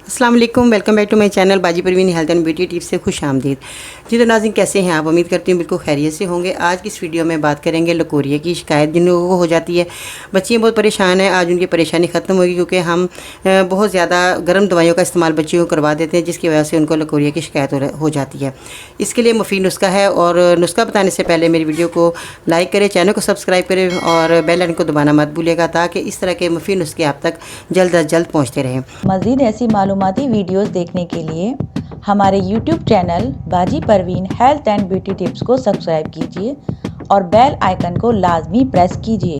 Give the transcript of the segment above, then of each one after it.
अस्सलाम वालेकुम, welcome back to my channel बाजी Parveen health and beauty tips से खुश आमदीद। जी तो नाज़रीन, कैसे हैं आप? उम्मीद करती हूँ बिल्कुल खैरियत से होंगे। आज की इस वीडियो में बात करेंगे लकोरिया की शिकायत जिन लोगों को हो जाती है। बच्चियाँ बहुत परेशान हैं, आज उनकी परेशानी ख़त्म होगी क्योंकि हम बहुत ज़्यादा गर्म दवाइयों का इस्तेमाल बच्चियों को करवा देते हैं, जिसकी वजह से उनको लकोरिया की शिकायत हो जाती है। इसके लिए मुफीद नुस्खा है, और नुस्खा बताने से पहले मेरी वीडियो को लाइक करें, चैनल को सब्सक्राइब करें और बेल आइकन को दबाना मत भूलिएगा, ताकि इस तरह के मुफीद नुस्खे आप तक जल्द अज जल्द पहुँचते रहें। मज़ीद ऐसी मालूमाती वीडियोस देखने के लिए हमारे YouTube चैनल बाजी Parveen health and beauty tips को सब्सक्राइब कीजिए और बेल आइकन को लाजमी प्रेस कीजिए।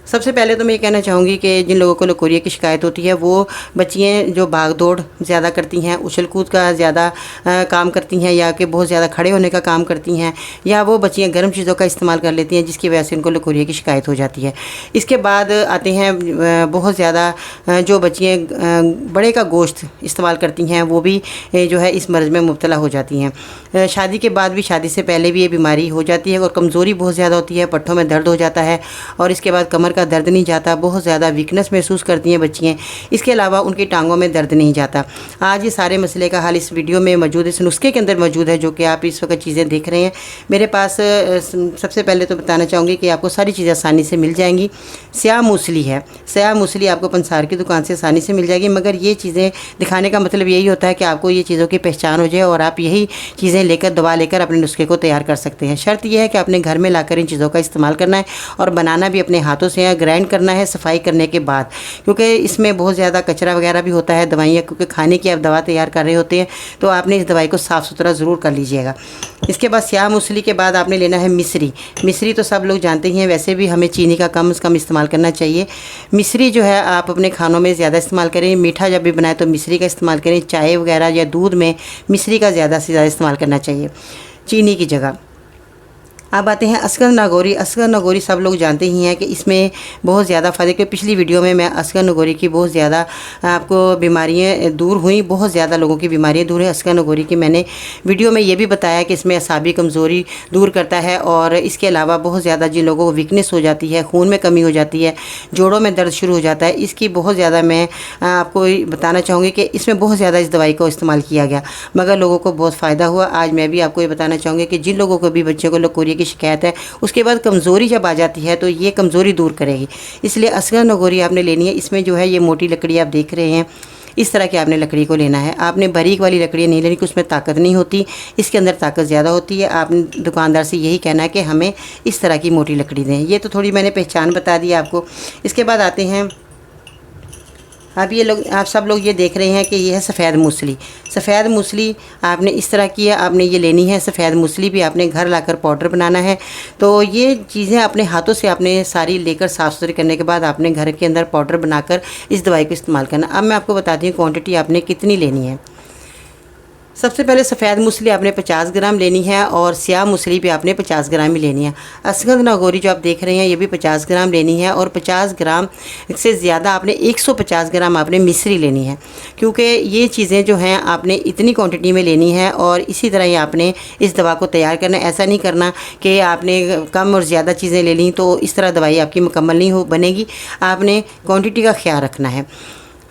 सबसे पहले तो मैं ये कहना चाहूँगी कि जिन लोगों को लकोरिया की शिकायत होती है, वो बच्चियाँ जो भाग दौड़ ज़्यादा करती हैं, उछल कूद का ज़्यादा काम करती हैं, या कि बहुत ज़्यादा खड़े होने का काम करती हैं, या वो बच्चियाँ गर्म चीज़ों का इस्तेमाल कर लेती हैं, जिसकी वजह से उनको लकोरिया की शिकायत हो जाती है। इसके बाद आते हैं बहुत ज़्यादा जो बच्चियाँ बड़े का गोश्त इस्तेमाल करती हैं, वो भी जो है इस मर्ज़ में मुब्तला हो जाती हैं। शादी के बाद भी, शादी से पहले भी ये बीमारी हो जाती है, और कमज़ोरी बहुत ज़्यादा होती है, पट्ठों में दर्द हो जाता है, और इसके बाद कमर का दर्द नहीं जाता, बहुत ज़्यादा वीकनेस महसूस करती हैं बच्चियाँ। इसके अलावा उनकी टांगों में दर्द नहीं जाता। आज ये सारे मसले का हल इस वीडियो में मौजूद है, इस नुस्खे के अंदर मौजूद है, जो कि आप इस वक्त चीज़ें देख रहे हैं मेरे पास। सबसे पहले तो बताना चाहूँगी कि आपको सारी चीज़ें आसानी से मिल जाएंगी। स्याह मूसली है, स्याह मूसली आपको पंसार की दुकान से आसानी से मिल जाएगी, मगर ये चीज़ें दिखाने का मतलब यही होता है कि आपको ये चीज़ों की पहचान हो जाए और आप यही चीज़ें लेकर, दवा लेकर अपने नुस्खे को तैयार कर सकते हैं। शर्त यह है कि अपने घर में लाकर इन चीज़ों का इस्तेमाल करना है, और बनाना भी अपने हाथों से है, ग्राइंड करना है सफाई करने के बाद, क्योंकि इसमें बहुत ज़्यादा कचरा वगैरह भी होता है दवाइयाँ, क्योंकि खाने की आप दवा तैयार कर रहे होते हैं, तो आपने इस दवाई को साफ़ सुथरा ज़रूर कर लीजिएगा। इसके बाद स्याह मूसली के बाद आपने लेना है मिश्री। मिश्री तो सब लोग जानते ही हैं, वैसे भी हमें चीनी का कम से कम इस्तेमाल करना चाहिए। मिश्री जो है आप अपने खानों में ज़्यादा इस्तेमाल करें, मीठा जब भी बनाए तो मिश्री का इस्तेमाल करें, चाय वगैरह या दूध में मिश्री का ज़्यादा से ज़्यादा इस्तेमाल करना चाहिए चीनी की जगह। अब आते हैं असगर नागौरी। असगर नागौरी सब लोग जानते ही हैं कि इसमें बहुत ज़्यादा फ़ायदे, के पिछली वीडियो में मैं असगर नागौरी की बहुत ज़्यादा आपको बीमारियां दूर हुई, बहुत ज़्यादा लोगों की बीमारियां दूर हैं। असगर नागौरी की मैंने वीडियो में ये भी बताया कि इसमें असाबी कमज़ोरी दूर करता है, और इसके अलावा बहुत ज़्यादा जिन लोगों को वीकनेस हो जाती है, खून में कमी हो जाती है, जोड़ों में दर्द शुरू हो जाता है, इसकी बहुत ज़्यादा मैं आपको बताना चाहूँगी कि इसमें बहुत ज़्यादा इस दवाई को इस्तेमाल किया गया, मगर लोगों को बहुत फ़ायदा हुआ। आज मैं भी आपको ये बताना चाहूँगी कि जिन लोगों को भी बच्चों को लकोरिया की शिकायत है, उसके बाद कमज़ोरी जब आ जाती है तो ये कमज़ोरी दूर करेगी, इसलिए असगर नागौरी आपने लेनी है। इसमें जो है ये मोटी लकड़ी आप देख रहे हैं, इस तरह की आपने लकड़ी को लेना है। आपने बारीक वाली लकड़ी नहीं लेनी, कि उसमें ताकत नहीं होती, इसके अंदर ताकत ज़्यादा होती है। आपने दुकानदार से यही कहना है कि हमें इस तरह की मोटी लकड़ी दें। ये तो थोड़ी मैंने पहचान बता दी आपको। इसके बाद आते हैं, अब ये लोग, आप सब लोग ये देख रहे हैं कि ये है सफ़ेद मूसली। सफ़ेद मूसली आपने इस तरह की है, आपने ये लेनी है। सफ़ेद मूसली भी आपने घर लाकर पाउडर बनाना है। तो ये चीज़ें अपने हाथों से आपने सारी लेकर साफ़ सुथरी करने के बाद आपने घर के अंदर पाउडर बनाकर इस दवाई को इस्तेमाल करना। अब मैं आपको बताती हूँ क्वांटिटी आपने कितनी लेनी है। सबसे पहले सफ़ेद मूसली आपने 50 ग्राम लेनी है, और स्याह मूसली भी आपने 50 ग्राम ही लेनी है। असगर नागौरी जो आप देख रहे हैं, ये भी 50 ग्राम लेनी है, और 50 ग्राम से ज़्यादा आपने 150 ग्राम आपने मिश्री लेनी है, क्योंकि ये चीज़ें जो हैं आपने इतनी क्वांटिटी में लेनी है, और इसी तरह ही आपने इस दवा को तैयार करना है। ऐसा नहीं करना कि आपने कम और ज़्यादा चीज़ें ले ली तो इस तरह दवाई आपकी मुकम्मल नहीं बनेगी। आपने क्वान्टिटी का ख्याल रखना है।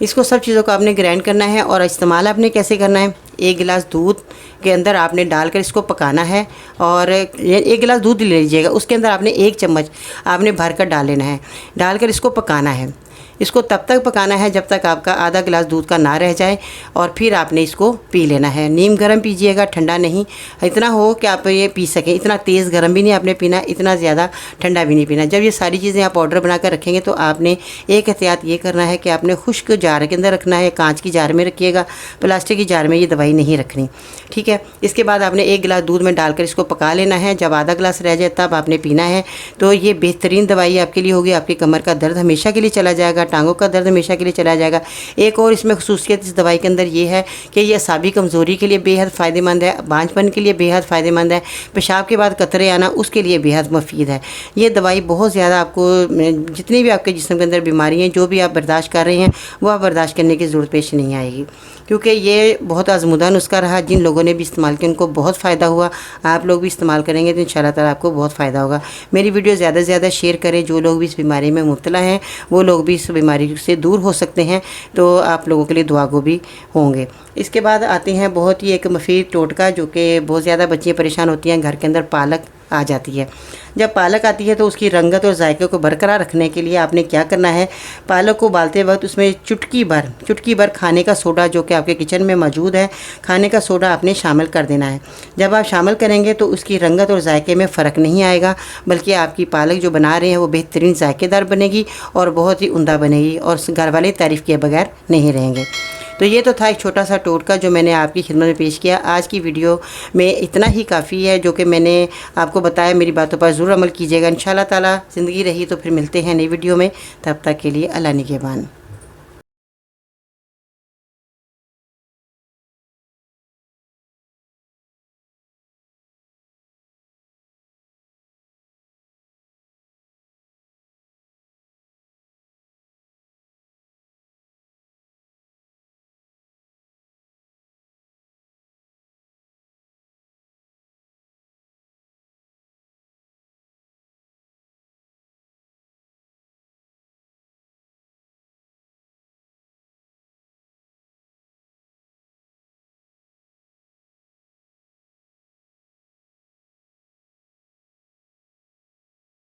इसको सब चीज़ों को आपने ग्राइंड करना है, और इस्तेमाल आपने कैसे करना है, 1 गिलास दूध के अंदर आपने डालकर इसको पकाना है, और 1 गिलास दूध ले लीजिएगा, उसके अंदर आपने 1 चम्मच आपने भरकर डाल लेना है, डालकर इसको पकाना है। इसको तब तक पकाना है जब तक आपका आधा गिलास दूध का ना रह जाए, और फिर आपने इसको पी लेना है। नीम गर्म पीजिएगा, ठंडा नहीं, इतना हो कि आप ये पी सकें। इतना तेज़ गर्म भी नहीं आपने पीना, इतना ज़्यादा ठंडा भी नहीं पीना। जब ये सारी चीज़ें आप ऑर्डर बना कर रखेंगे तो आपने एक एहतियात ये करना है कि आपने खुश्क जार के अंदर रखना है, कांच की जार में रखिएगा, प्लास्टिक की जार में ये दवाई नहीं रखनी, ठीक है। इसके बाद आपने 1 गिलास दूध में डालकर इसको पका लेना है। जब आधा गिलास रह जाए तब आपने पीना है। तो ये बेहतरीन दवाई आपके लिए होगी। आपकी कमर का दर्द हमेशा के लिए चला जाएगा, टांगों का दर्द हमेशा के लिए चला जाएगा। एक और इसमें खुसूसियत इस दवाई के अंदर ये है कि ये असाबी कमज़ोरी के लिए बेहद फ़ायदेमंद है, बांझपन के लिए बेहद फ़ायदेमंद है, पेशाब के बाद कतरे आना उसके लिए बेहद मुफीद है। ये दवाई बहुत ज़्यादा आपको जितनी भी आपके जिस्म के अंदर बीमारी हैं, जो भी आप बर्दाश्त कर रहे हैं, वो आप बर्दाश्त करने की ज़रूरत पेश नहीं आएगी, क्योंकि ये बहुत आज़मूदा नुस्खा रहा। जिन लोगों ने भी इस्तेमाल किया उनको बहुत फ़ायदा हुआ। आप लोग भी इस्तेमाल करेंगे तो इंशाल्लाह ताला आपको बहुत फ़ायदा होगा। मेरी वीडियो ज़्यादा से ज़्यादा शेयर करें। जो लोग भी इस बीमारी में मुब्तला हैं वो लोग भी इस बीमारी से दूर हो सकते हैं, तो आप लोगों के लिए दुआ गो भी होंगे। इसके बाद आते हैं बहुत ही एक मुफीद टोटका, जो कि बहुत ज़्यादा बच्चियाँ परेशान होती हैं, घर के अंदर पालक आ जाती है। जब पालक आती है तो उसकी रंगत और जायके को बरकरार रखने के लिए आपने क्या करना है, पालक को उबालते वक्त उसमें चुटकी भर खाने का सोडा, जो कि आपके किचन में मौजूद है, खाने का सोडा आपने शामिल कर देना है। जब आप शामिल करेंगे तो उसकी रंगत और जायके में फ़र्क नहीं आएगा, बल्कि आपकी पालक जो बना रहे हैं वो बेहतरीन जायकेदार बनेगी और बहुत ही उम्दा बनेगी और घर वाले तारीफ़ किए बगैर नहीं रहेंगे। तो ये तो था एक छोटा सा टोटका जो मैंने आपकी खिदमत में पेश किया। आज की वीडियो में इतना ही काफ़ी है जो कि मैंने आपको बताया। मेरी बातों पर ज़रूर अमल कीजिएगा। इंशाल्लाह ताला ज़िंदगी रही तो फिर मिलते हैं नई वीडियो में। तब तक के लिए अल्लाह निगहबान।